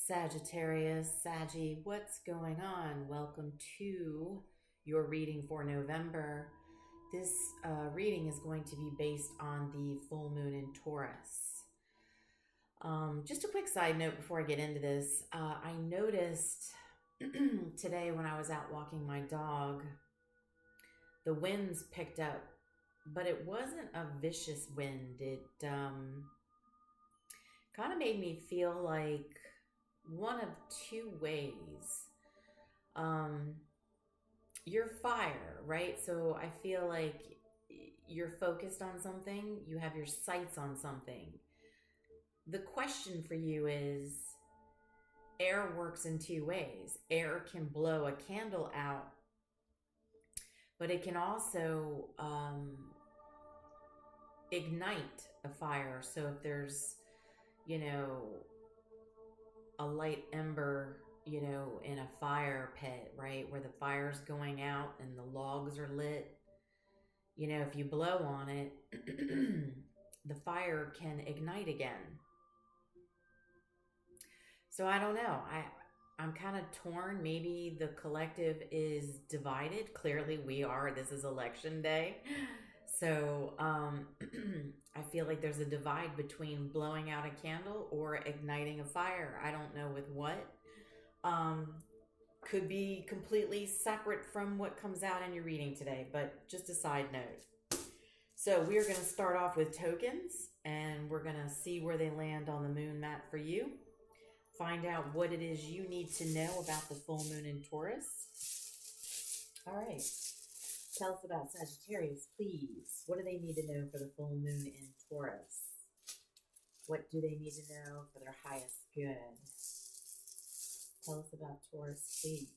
Sagittarius, Saggy, what's going on? Welcome to your reading for November. This reading is going to be based on the full moon in Taurus. Just a quick side note before I get into this. I noticed today when I was out walking my dog, the winds picked up, but it wasn't a vicious wind. It kind of made me feel like one of two ways. You're fire, right? So I feel like you're focused on something, you have your sights on something. The question for you is, air works in two ways. Air can blow a candle out, but it can also ignite a fire. So if there's, a light ember, in a fire pit, right, where the fire's going out and the logs are lit, if you blow on it, the fire can ignite again. So I don't know. I'm kind of torn. Maybe the collective is divided. Clearly we are. This is election day. So I feel like there's a divide between blowing out a candle or igniting a fire. I don't know with what. Could be completely separate from what comes out in your reading today, but just a side note. So we're going to start off with tokens, and we're going to see where they land on the moon mat for you. Find out what it is you need to know about the full moon in Taurus. All right. Tell us about Sagittarius, please. What do they need to know for the full moon in Taurus? What do they need to know for their highest good? Tell us about Taurus, please.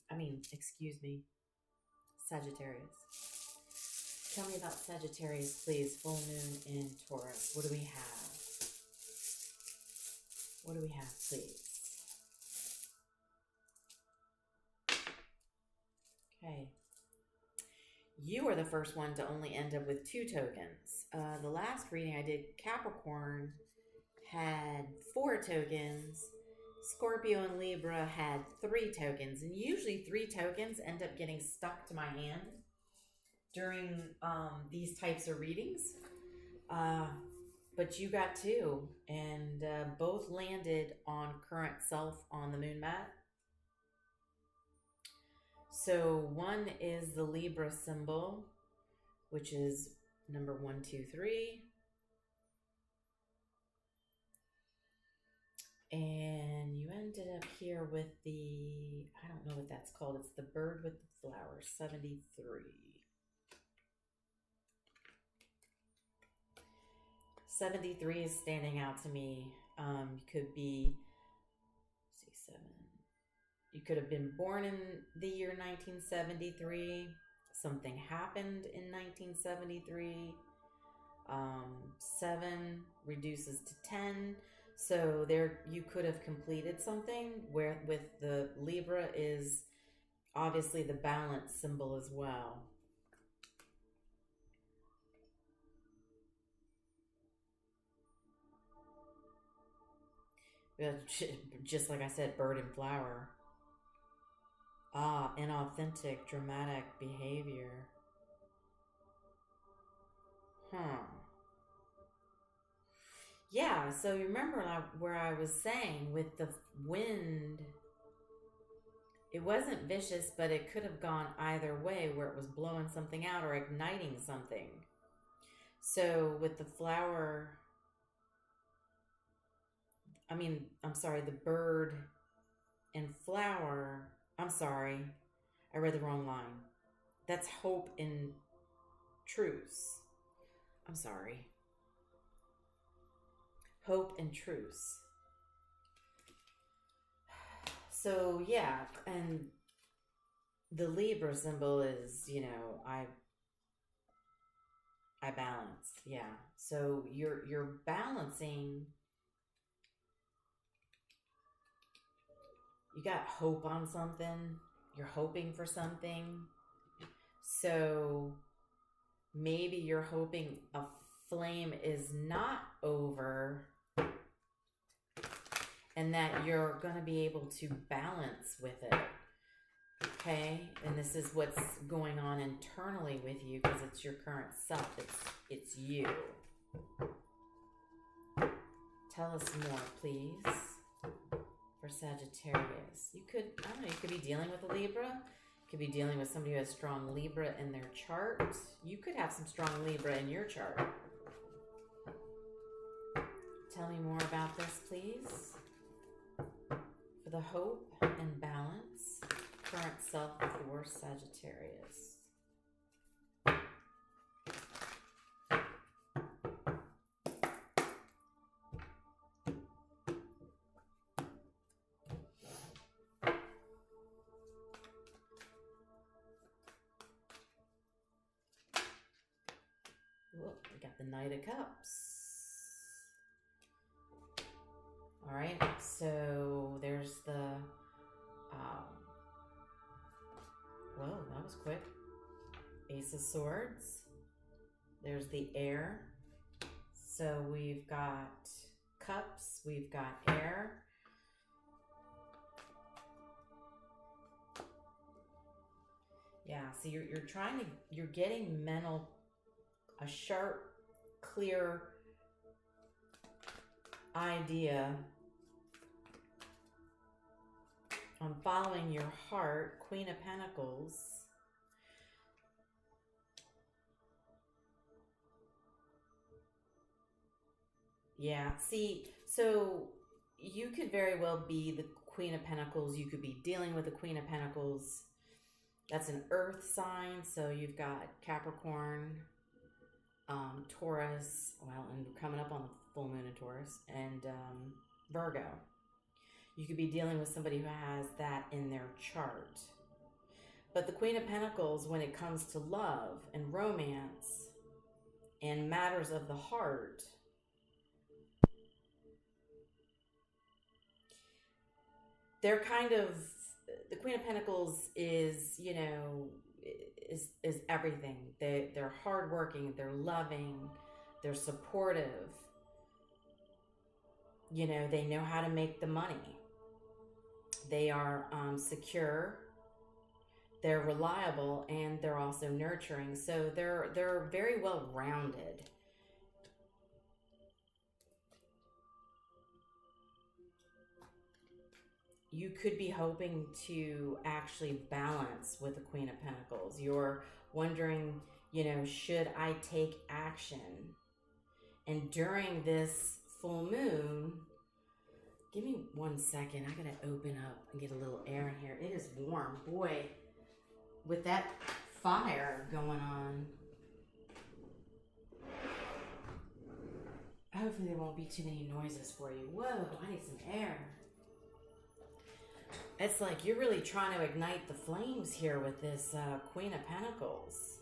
Sagittarius. Tell me about Sagittarius, please. Full moon in Taurus. What do we have? What do we have, please? Okay. You are the first one to only end up with 2 tokens. The last reading I did, Capricorn, had 4 tokens. Scorpio and Libra had 3 tokens. And usually 3 tokens end up getting stuck to my hand during these types of readings. But you got 2. And both landed on current self on the moon mat. So one is the Libra symbol, which is number 1, 2, 3. And you ended up here with the, I don't know what that's called. It's the bird with the flowers, 73. 73 is standing out to me. You could be, let's see, 7. You could have been born in the year 1973. Something happened in 1973. 7 reduces to 10. So there you could have completed something where with the Libra is obviously the balance symbol as well. Just like I said, bird and flower. Inauthentic, dramatic behavior. Yeah, so you remember where I was saying with the wind, it wasn't vicious, but it could have gone either way where it was blowing something out or igniting something. So with the flower, the bird and flower, I read the wrong line. That's hope and truce. Hope and truce. So yeah, and the Libra symbol is, I balance. Yeah. So you're balancing. You got hope on something. You're hoping for something. So maybe you're hoping a flame is not over and that you're going to be able to balance with it. Okay? And this is what's going on internally with you, because it's your current self. It's you. Tell us more, please, for Sagittarius. You could, I don't know, you could be dealing with a Libra. You could be dealing with somebody who has strong Libra in their chart. You could have some strong Libra in your chart. Tell me more about this, please. For the hope and balance, current self for Sagittarius. Whoop, we got the Knight of Cups. All right, so there's the, whoa, that was quick. Ace of Swords. There's the air. So we've got cups, we've got air. Yeah, so you're getting a sharp, clear idea on following your heart. Queen of Pentacles. Yeah, see, so you could very well be the Queen of Pentacles. You could be dealing with the Queen of Pentacles. That's an earth sign, so you've got Capricorn, Taurus, well, and coming up on the full moon in Taurus, and Virgo. You could be dealing with somebody who has that in their chart. But the Queen of Pentacles, when it comes to love and romance and matters of the heart, they're kind of, the Queen of Pentacles is, you know, is everything. They're hardworking, they're loving, they're supportive. You know, they know how to make the money. They are secure, they're reliable, and they're also nurturing. So they're very well rounded. You could be hoping to actually balance with the Queen of Pentacles. You're wondering, you know, should I take action? And during this full moon, give me 1 second. I gotta open up and get a little air in here. It is warm. Boy, with that fire going on. Hopefully there won't be too many noises for you. Whoa, I need some air. It's like you're really trying to ignite the flames here with this Queen of Pentacles.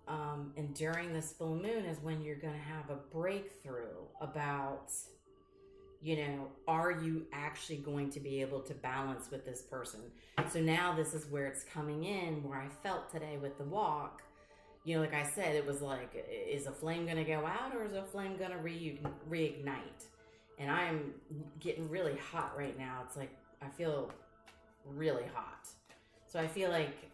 And during this full moon is when you're going to have a breakthrough about, you know, are you actually going to be able to balance with this person? So now this is where it's coming in, where I felt today with the walk. You know, like I said, it was like, is a flame going to go out, or is a flame going to reignite? And I'm getting really hot right now. It's like, I feel really hot. So I feel like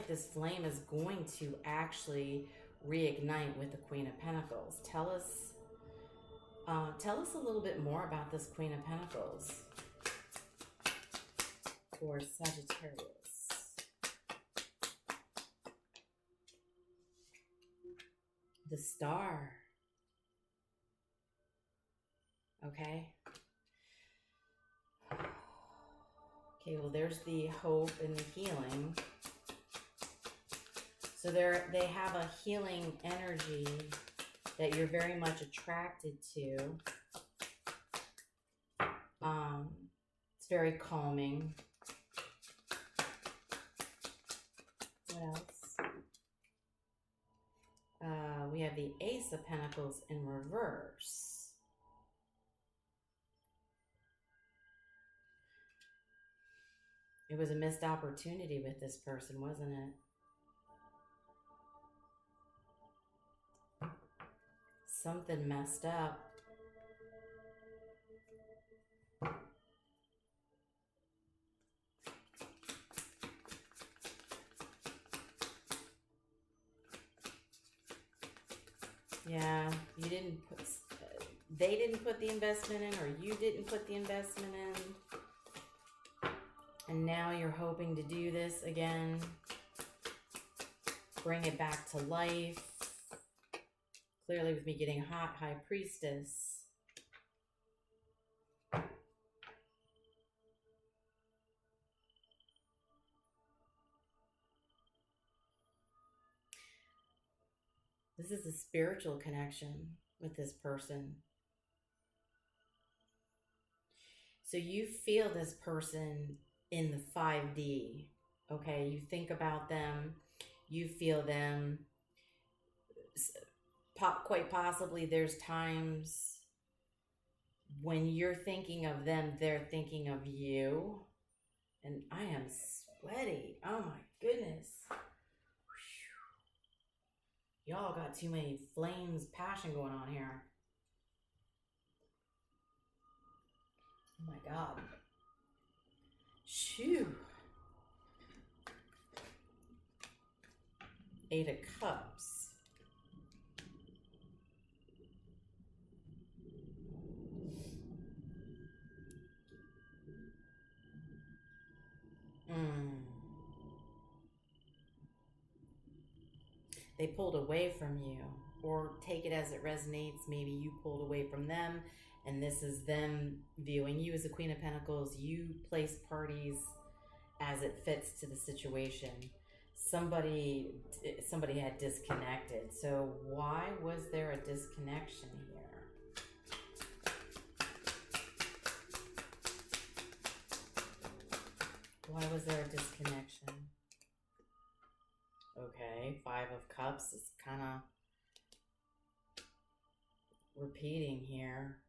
this flame is going to actually reignite with the Queen of Pentacles. Tell us a little bit more about this Queen of Pentacles for Sagittarius. The Star. Okay. Okay, well, there's the hope and the healing. So they have a healing energy that you're very much attracted to. It's very calming. What else? We have the Ace of Pentacles in reverse. It was a missed opportunity with this person, wasn't it? Something messed up. Yeah, you didn't put, they didn't put the investment in, or you didn't put the investment in. And now you're hoping to do this again. Bring it back to life. Clearly with me getting hot, High Priestess. This is a spiritual connection with this person. So you feel this person in the 5D, okay? You think about them, you feel them. Quite possibly there's times when you're thinking of them, they're thinking of you. And I am sweaty. Oh my goodness. Y'all got too many flames, passion going on here. Oh my God. Shoo. 8 of Cups. They pulled away from you, or take it as it resonates. Maybe you pulled away from them, and this is them viewing you as the Queen of Pentacles. You place parties as it fits to the situation. Somebody had disconnected. So why was there a disconnection here? Why was there a disconnection? Okay, 5 of Cups is kind of repeating here.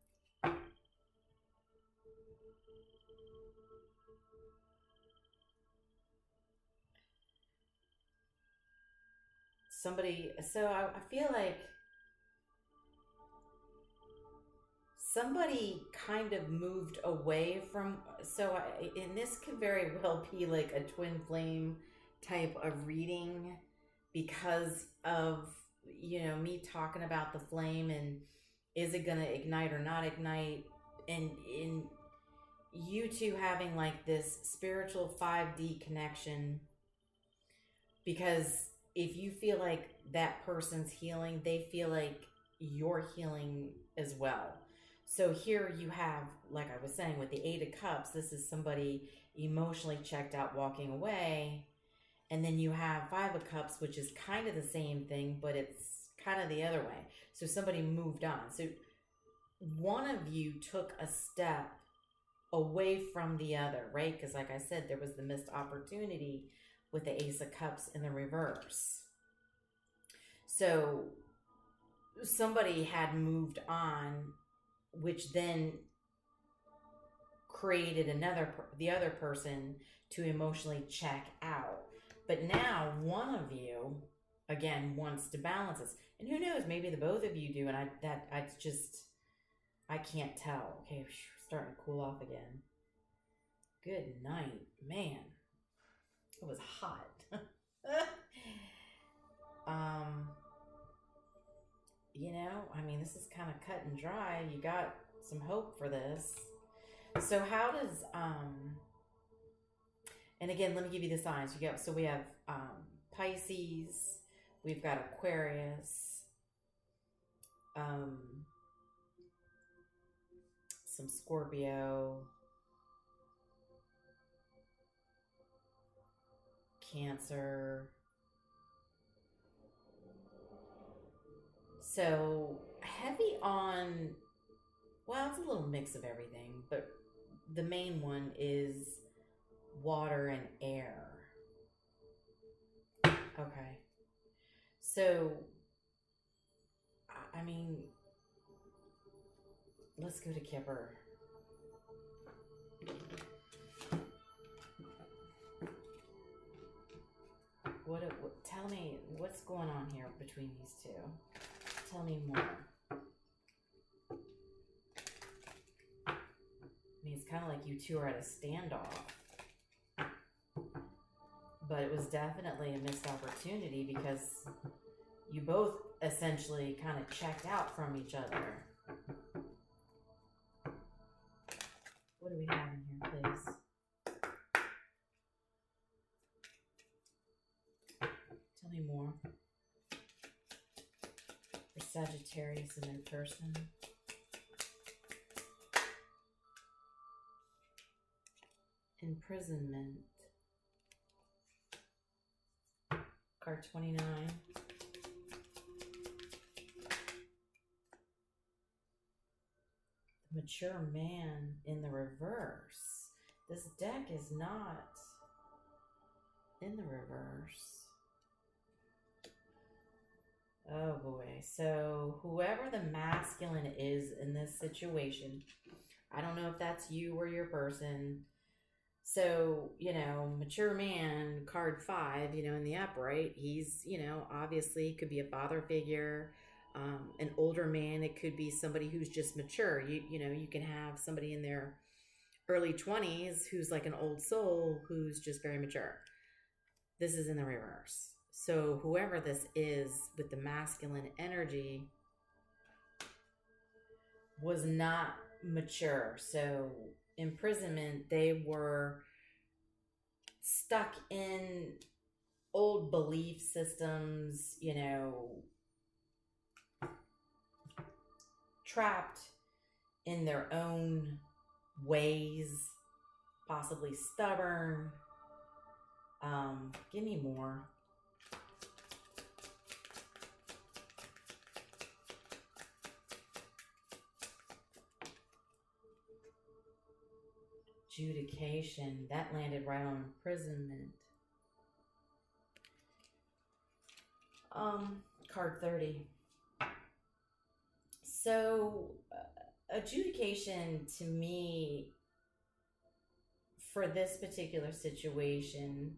So I feel like somebody kind of moved away from, and this could very well be like a twin flame type of reading because of, you know, me talking about the flame and is it going to ignite or not ignite, and in you two having like this spiritual 5D connection, because if you feel like that person's healing, they feel like you're healing as well. So here you have, like I was saying, with the 8 of Cups, this is somebody emotionally checked out, walking away. And then you have 5 of Cups, which is kind of the same thing, but it's kind of the other way. So somebody moved on. So one of you took a step away from the other, right? Because like I said, there was the missed opportunity with the Ace of Cups in the reverse. So somebody had moved on, which then created the other person to emotionally check out. But now one of you, again, wants to balance this. And who knows, maybe the both of you do, and I can't tell. Okay, starting to cool off again. Good night. Man, it was hot. You know, I mean, this is kind of cut and dry. You got some hope for this. So how does, and again, let me give you the signs. We have Pisces, we've got Aquarius, some Scorpio, Cancer. So heavy on, well, it's a little mix of everything, but the main one is water and air. Okay. So, I mean, let's go to Kipper. Tell me, what's going on here between these two? Tell me more. I mean, it's kind of like you two are at a standoff. But it was definitely a missed opportunity because you both essentially kind of checked out from each other. What do we have in here, please? Tell me more. For Sagittarius and their person. Imprisonment. Card 29. The mature man in the reverse. This deck is not in the reverse. Oh boy. So whoever the masculine is in this situation, I don't know if that's you or your person. So, you know, mature man, card 5, you know, in the upright, he's, you know, obviously could be a father figure, an older man. It could be somebody who's just mature. You know, you can have somebody in their early 20s who's like an old soul who's just very mature. This is in the reverse. So whoever this is with the masculine energy was not mature. So imprisonment, they were stuck in old belief systems, you know, trapped in their own ways, possibly stubborn. Give me more. Adjudication, that landed right on imprisonment. Card 30. So adjudication to me for this particular situation,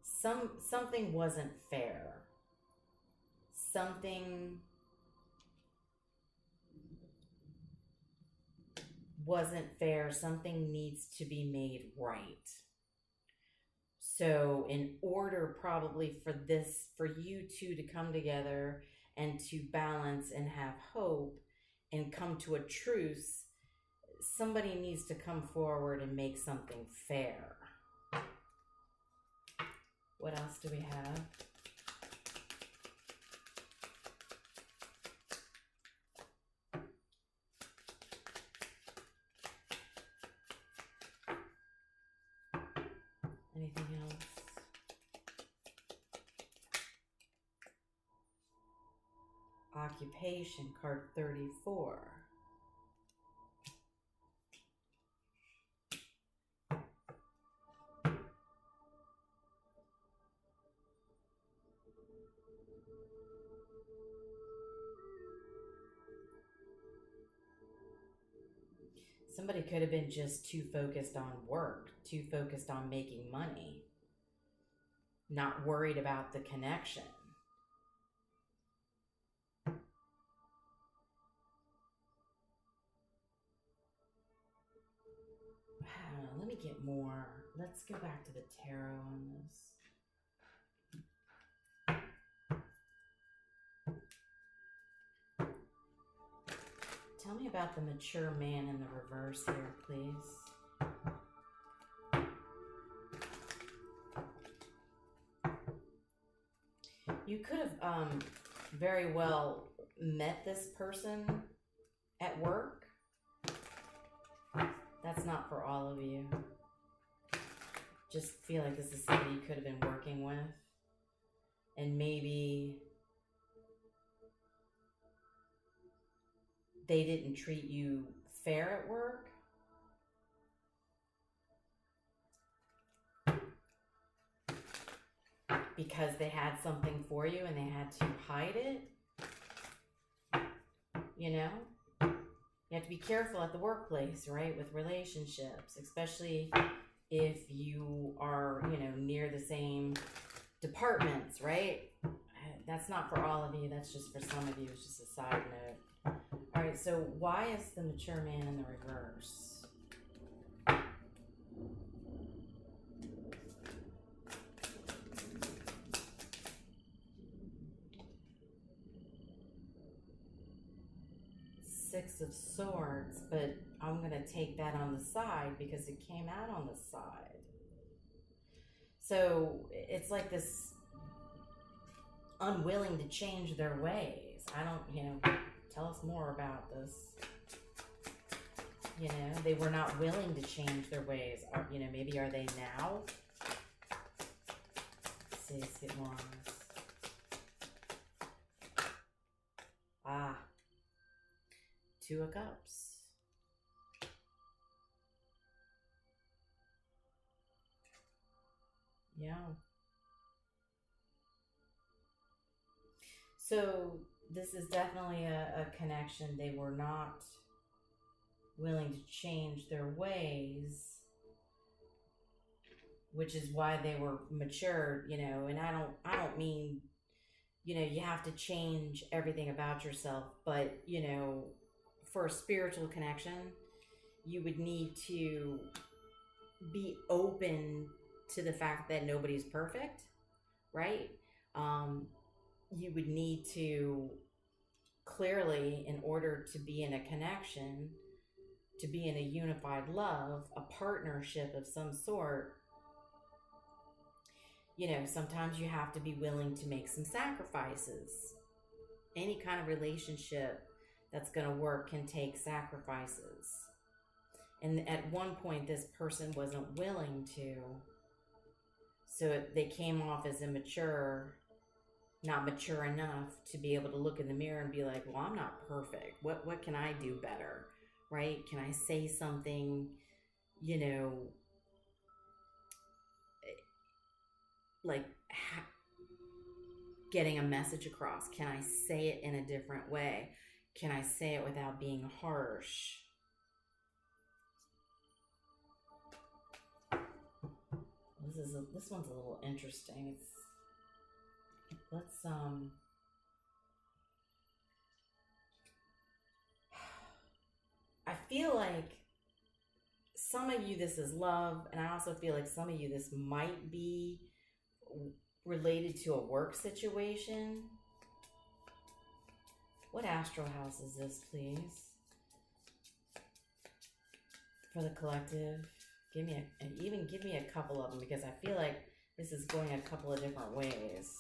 something wasn't fair. Something wasn't fair. Something needs to be made right. So in order probably for you two to come together and to balance and have hope and come to a truce, somebody needs to come forward and make something fair. What else do we have? Anything else? Occupation, card 34. Somebody could have been just too focused on work, too focused on making money, not worried about the connection. Let me get more. Let's go back to the tarot on this. Tell me about the mature man in the reverse here, please. You could have very well met this person at work. That's not for all of you. Just feel like this is somebody you could have been working with. And maybe they didn't treat you fair at work. Because they had something for you and they had to hide it. You know? You have to be careful at the workplace, right? With relationships, especially if you are, you know, near the same departments, right? That's not for all of you. That's just for some of you. It's just a side note. All right, so why is the mature man in the reverse? Six of Swords, but I'm going to take that on the side because it came out on the side. So it's like this unwilling to change their ways. I don't, tell us more about this. They were not willing to change their ways. Maybe are they now? Let's see, let's get more on this. Two of Cups. Yeah. So this is definitely a connection. They were not willing to change their ways, which is why they were matured, and I don't mean, you have to change everything about yourself, but, for a spiritual connection, you would need to be open to the fact that nobody's perfect, right? You would need to clearly, in order to be in a connection, to be in a unified love, a partnership of some sort, sometimes you have to be willing to make some sacrifices. Any kind of relationship that's going to work can take sacrifices. And at one point, this person wasn't willing to. So they came off as immature, not mature enough to be able to look in the mirror and be like, well, I'm not perfect. What can I do better? Right? Can I say something, like getting a message across? Can I say it in a different way? Can I say it without being harsh? This one's a little interesting. Let's I feel like some of you this is love, and I also feel like some of you this might be related to a work situation. What astral house is this, please? For the collective, give me a couple of them, because I feel like this is going a couple of different ways.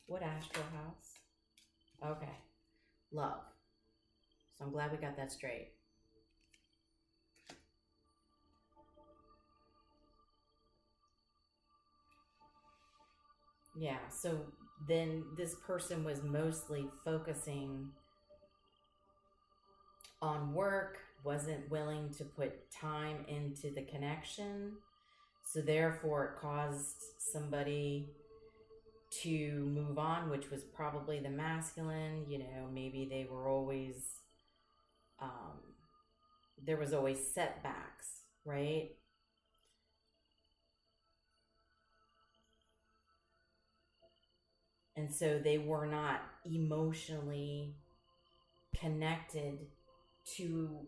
What astral house? Okay, love. So I'm glad we got that straight. Yeah, so then this person was mostly focusing on work, wasn't willing to put time into the connection. So therefore it caused somebody to move on, which was probably the masculine. Maybe they were always, there was always setbacks, right? And so they were not emotionally connected to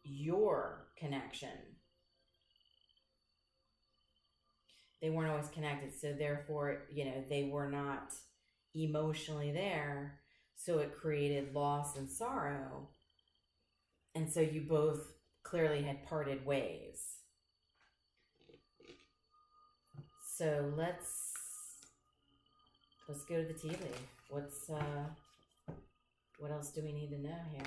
your connection. They weren't always connected. So therefore, they were not emotionally there. So it created loss and sorrow. And so you both clearly had parted ways. So let's go to the tea leaf. What else do we need to know here?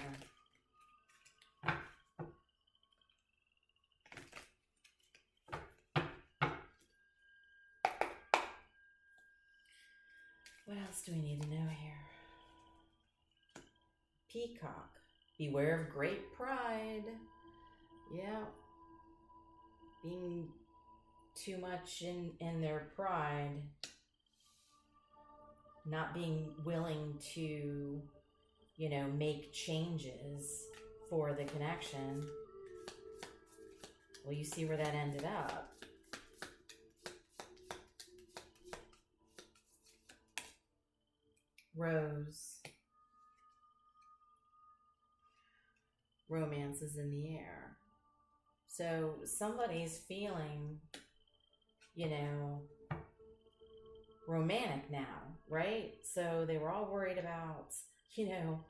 What else do we need to know here? Peacock. Beware of great pride. Yeah. Being too much in their pride. Not being willing to, make changes for the connection. Well, you see where that ended up. Rose. Romance is in the air. So somebody's feeling, you know, romantic now, right? So they were all worried about, you know,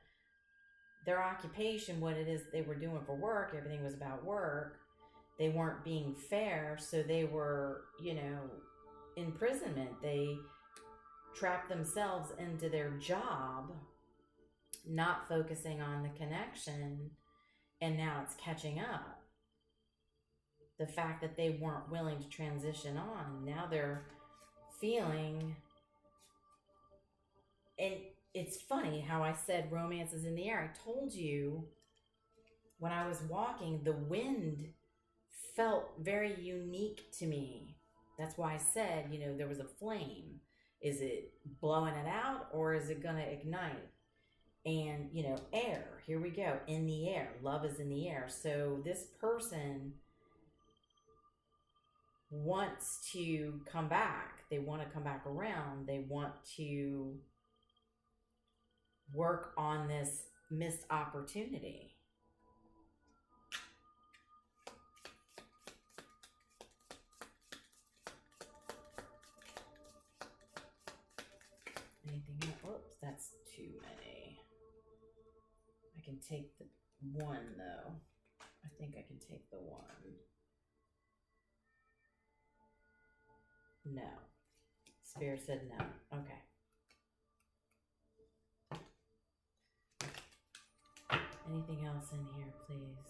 their occupation, what it is they were doing for work. Everything was about work. They weren't being fair, so they were, you know, imprisonment. They trapped themselves into their job, not focusing on the connection, and now it's catching up. The fact that they weren't willing to transition on, now they're feeling, and it's funny how I said romance is in the air. I told you when I was walking, the wind felt very unique to me. That's why I said, you know, there was a flame. Is it blowing it out or is it going to ignite? And, you know, air, here we go, in the air. Love is in the air. So this person wants to come back. They want to come back around. They want to work on this missed opportunity. Anything else? Oops, that's too many. I can take the one though. I think I can take the one. No. Spirit said no. Okay. Anything else in here, please?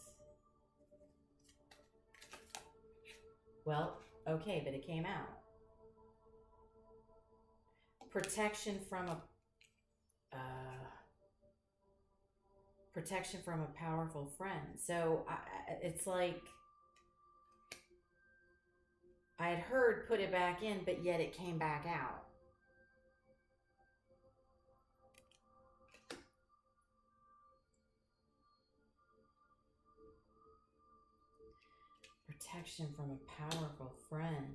Well, okay, but it came out. Protection from a powerful friend. So it's like I had heard put it back in, but yet it came back out. Protection from a powerful friend.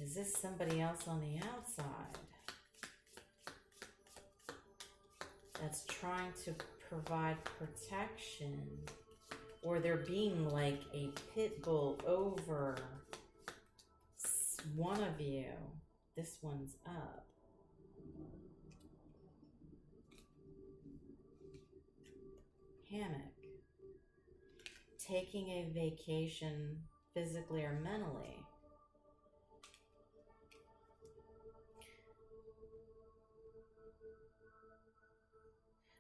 Is this somebody else on the outside that's trying to provide protection, or they're being like a pit bull over one of you? This one's up. Hammock. Taking a vacation physically or mentally.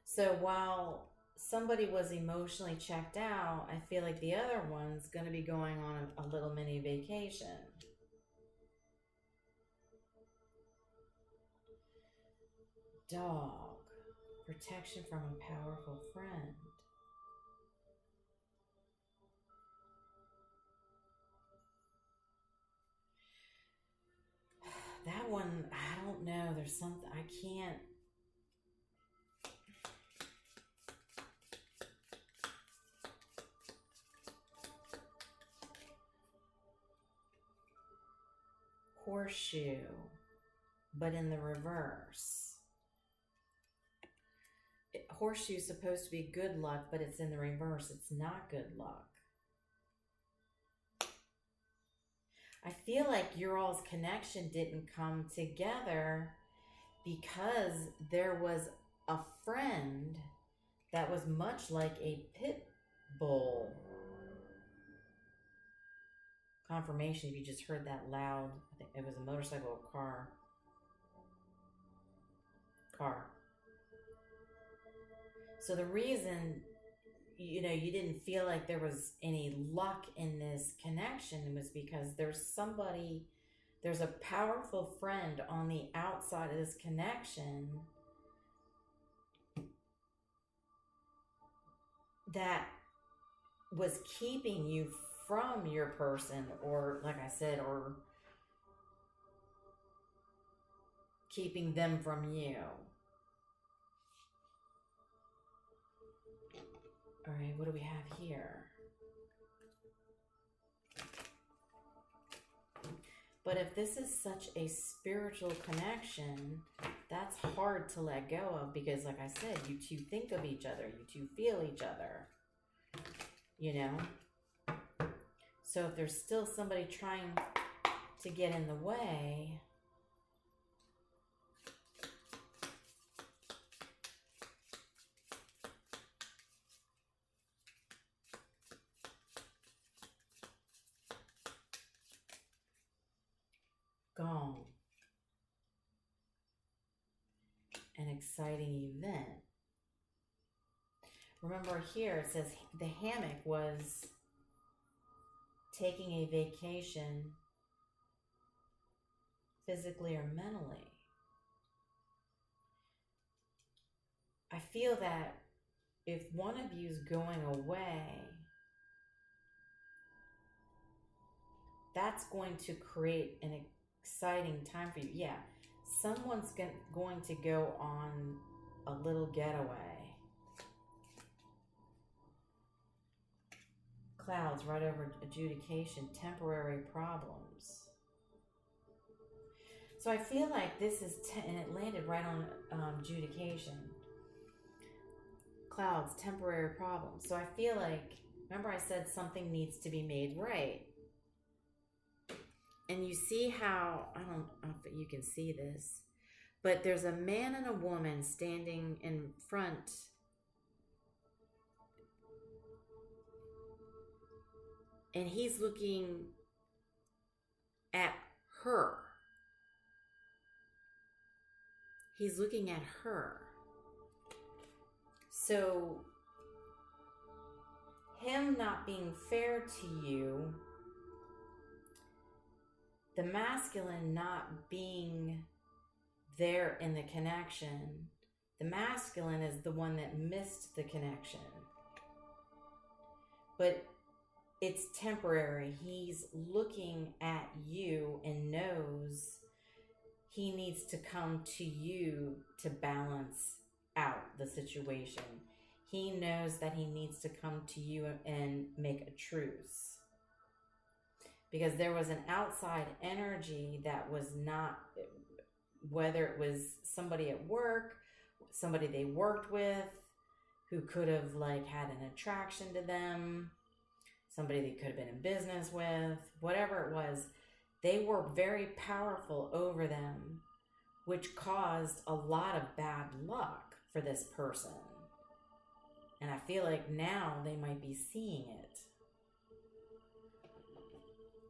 So while somebody was emotionally checked out, I feel like the other one's going to be going on a little mini vacation. Dog. Protection from a powerful friend. That one, I don't know. There's something I can't. Horseshoe, but in the reverse. Horseshoe is supposed to be good luck, but it's in the reverse. It's not good luck. I feel like your all's connection didn't come together because there was a friend that was much like a pit bull. Confirmation if you just heard that loud. I think it was a motorcycle or car. So the reason, you know, you didn't feel like there was any luck in this connection was because there's a powerful friend on the outside of this connection that was keeping you from your person, or like I said, or keeping them from you. All right, what do we have here? But if this is such a spiritual connection that's hard to let go of because, like I said, you two think of each other, you two feel each other, you know? So if there's still somebody trying to get in the way, gone. An exciting event. Remember here it says the hammock was taking a vacation physically or mentally. I feel that if one of you is going away, that's going to create an exciting time for you. Yeah, someone's going to go on a little getaway. Clouds right over adjudication, temporary problems. So I feel like this is, and it landed right on adjudication. Clouds, temporary problems. So I feel like, remember I said something needs to be made right. And you see how, I don't know if you can see this, but there's a man and a woman standing in front. And he's looking at her. He's looking at her. So, him not being fair to you, the masculine not being there in the connection, the masculine is the one that missed the connection. But it's temporary. He's looking at you and knows he needs to come to you to balance out the situation. He knows that he needs to come to you and make a truce. Because there was an outside energy that was not, whether it was somebody at work, somebody they worked with, who could have like had an attraction to them, somebody they could have been in business with, whatever it was, they were very powerful over them, which caused a lot of bad luck for this person. And I feel like now they might be seeing it.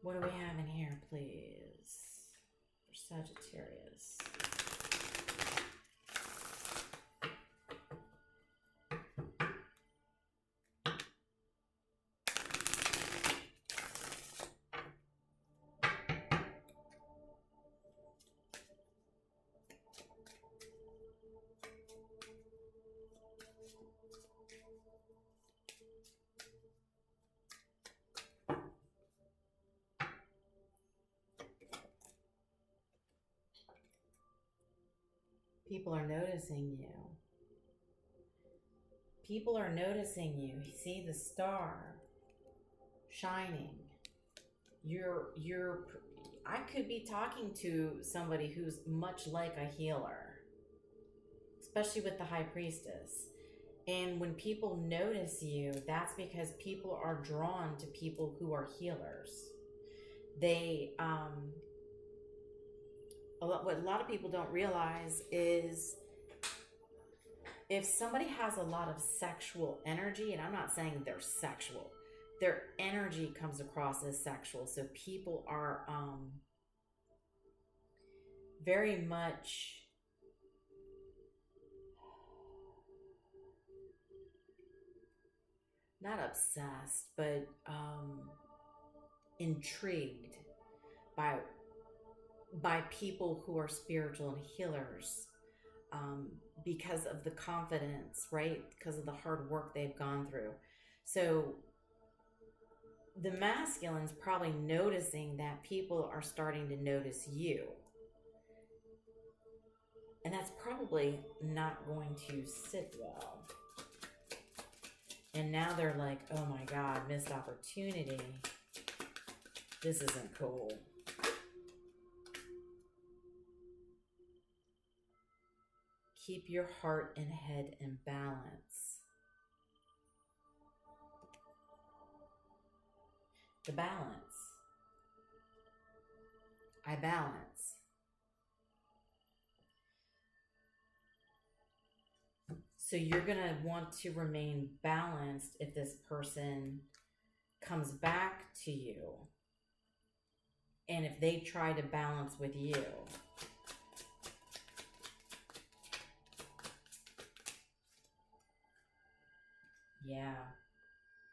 What do we have in here, please, for Sagittarius? People are noticing you. People are noticing you. See the star shining. I could be talking to somebody who's much like a healer, especially with the High Priestess. And when people notice you, that's because people are drawn to people who are healers. What a lot of people don't realize is if somebody has a lot of sexual energy, and I'm not saying they're sexual, their energy comes across as sexual. So people are very much not obsessed, but intrigued by people who are spiritual and healers, because of the confidence, right? Because of the hard work they've gone through. So the masculine's probably noticing that people are starting to notice you. And that's probably not going to sit well. And now they're like, oh my God, missed opportunity. This isn't cool. Keep your heart and head in balance. The balance. I balance. So you're going to want to remain balanced if this person comes back to you and if they try to balance with you. Yeah.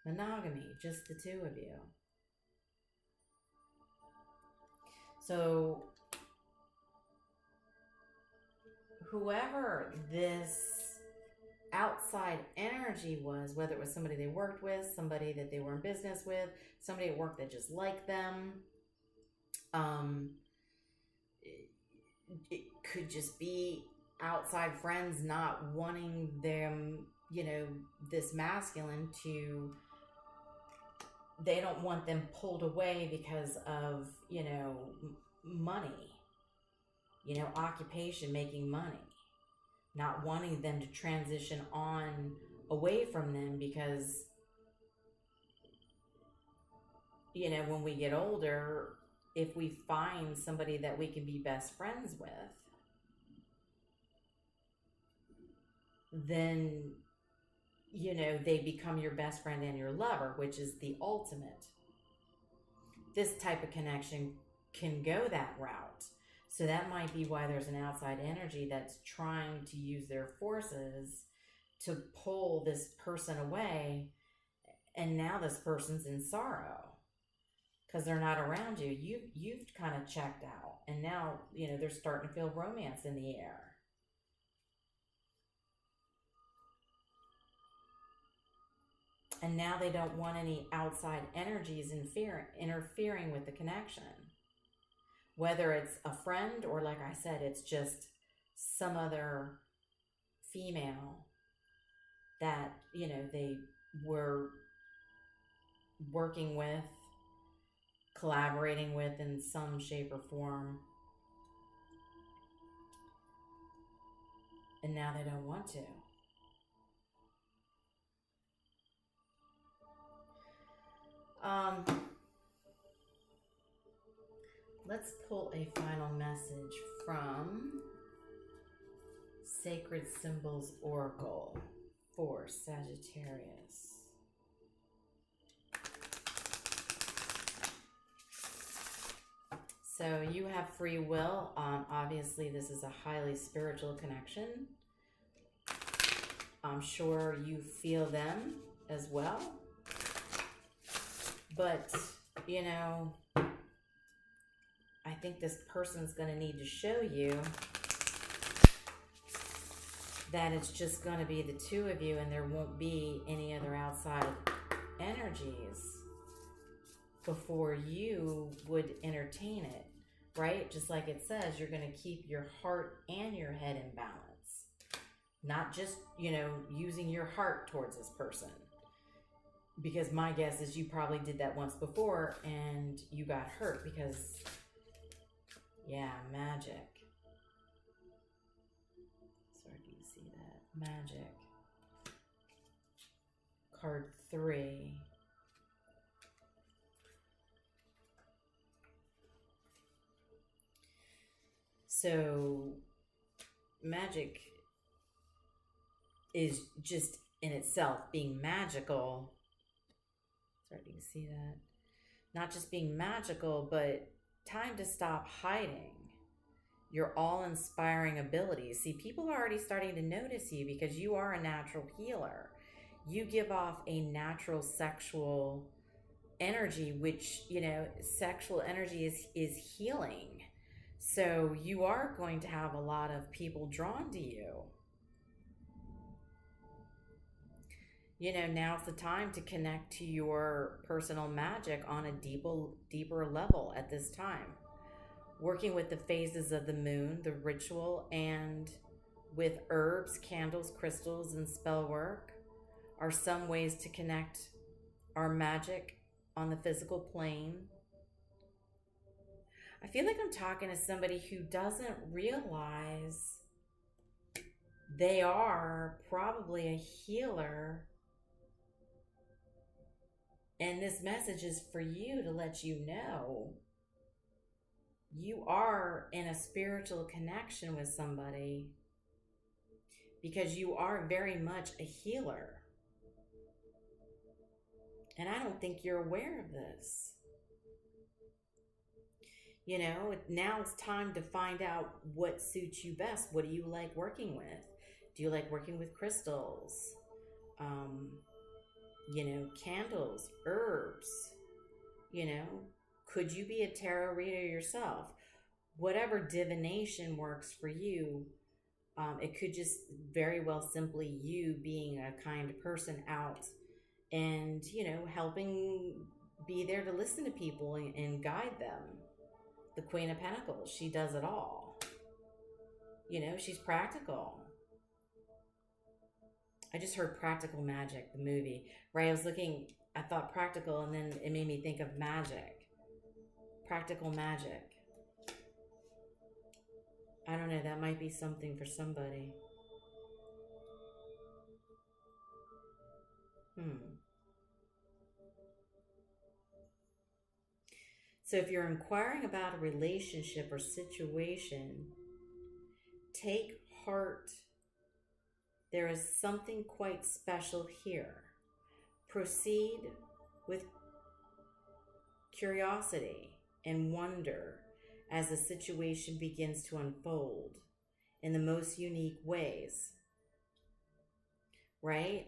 Monogamy, just the two of you. So whoever this outside energy was, whether it was somebody they worked with, somebody that they were in business with, somebody at work that just liked them, it could just be outside friends not wanting them, you know, this masculine to, they don't want them pulled away because of, you know, money, you know, occupation, making money, not wanting them to transition on away from them because, you know, when we get older, if we find somebody that we can be best friends with, then, you know, they become your best friend and your lover, which is the ultimate. This type of connection can go that route. So that might be why there's an outside energy that's trying to use their forces to pull this person away. And now this person's in sorrow because they're not around you. You've kind of checked out. And now, you know, they're starting to feel romance in the air. And now they don't want any outside energies interfering with the connection. Whether it's a friend or, like I said, it's just some other female that, you know, they were working with, collaborating with in some shape or form. And now they don't want to. Let's pull a final message from Sacred Symbols Oracle for Sagittarius. So you have free will. Obviously, this is a highly spiritual connection. I'm sure you feel them as well. But, you know, I think this person's going to need to show you that it's just going to be the two of you and there won't be any other outside energies before you would entertain it, right? Just like it says, you're going to keep your heart and your head in balance. Not just, you know, using your heart towards this person. Because my guess is you probably did that once before and you got hurt because, yeah, magic. Sorry, do you see that? Magic. Card 3. So, magic is just in itself being magical. Sorry, do you see that? Not just being magical, but time to stop hiding your all-inspiring abilities. See, people are already starting to notice you because you are a natural healer. You give off a natural sexual energy, which, you know, sexual energy is healing. So you are going to have a lot of people drawn to you. You know, now's the time to connect to your personal magic on a deeper level at this time. Working with the phases of the moon, the ritual, and with herbs, candles, crystals, and spell work are some ways to connect our magic on the physical plane. I feel like I'm talking to somebody who doesn't realize They are probably a healer. And this message is for you to let you know you are in a spiritual connection with somebody, because you are very much a healer. And I don't think you're aware of this. You know, now it's time to find out what suits you best. What do you like working with? Do you like working with crystals? You know, candles, herbs? You know, could you be a tarot reader yourself? Whatever divination works for you. It could just very well simply you being a kind person out and, you know, helping be there to listen to people and guide them. The Queen of Pentacles, she does it all. You know, she's practical. I just heard Practical Magic, the movie, right? I thought practical, and then it made me think of magic. Practical magic. I don't know, that might be something for somebody. So if you're inquiring about a relationship or situation, take heart. There is something quite special here. Proceed with curiosity and wonder as the situation begins to unfold in the most unique ways. Right?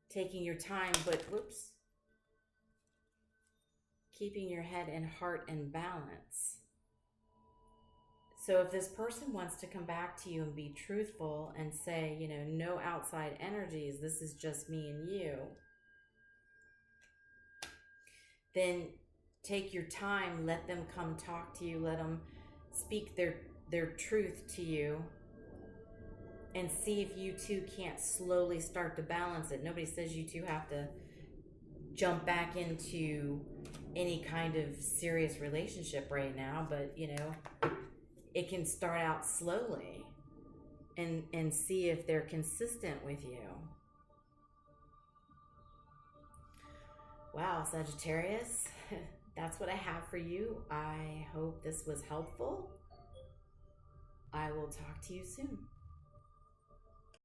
Taking your time, but keeping your head and heart in balance. So if this person wants to come back to you and be truthful and say, you know, no outside energies, this is just me and you, then take your time, let them come talk to you, let them speak their truth to you, and see if you two can't slowly start to balance it. Nobody says you two have to jump back into any kind of serious relationship right now, but you know, it can start out slowly and see if they're consistent with you. Wow, Sagittarius, that's what I have for you. I hope this was helpful. I will talk to you soon.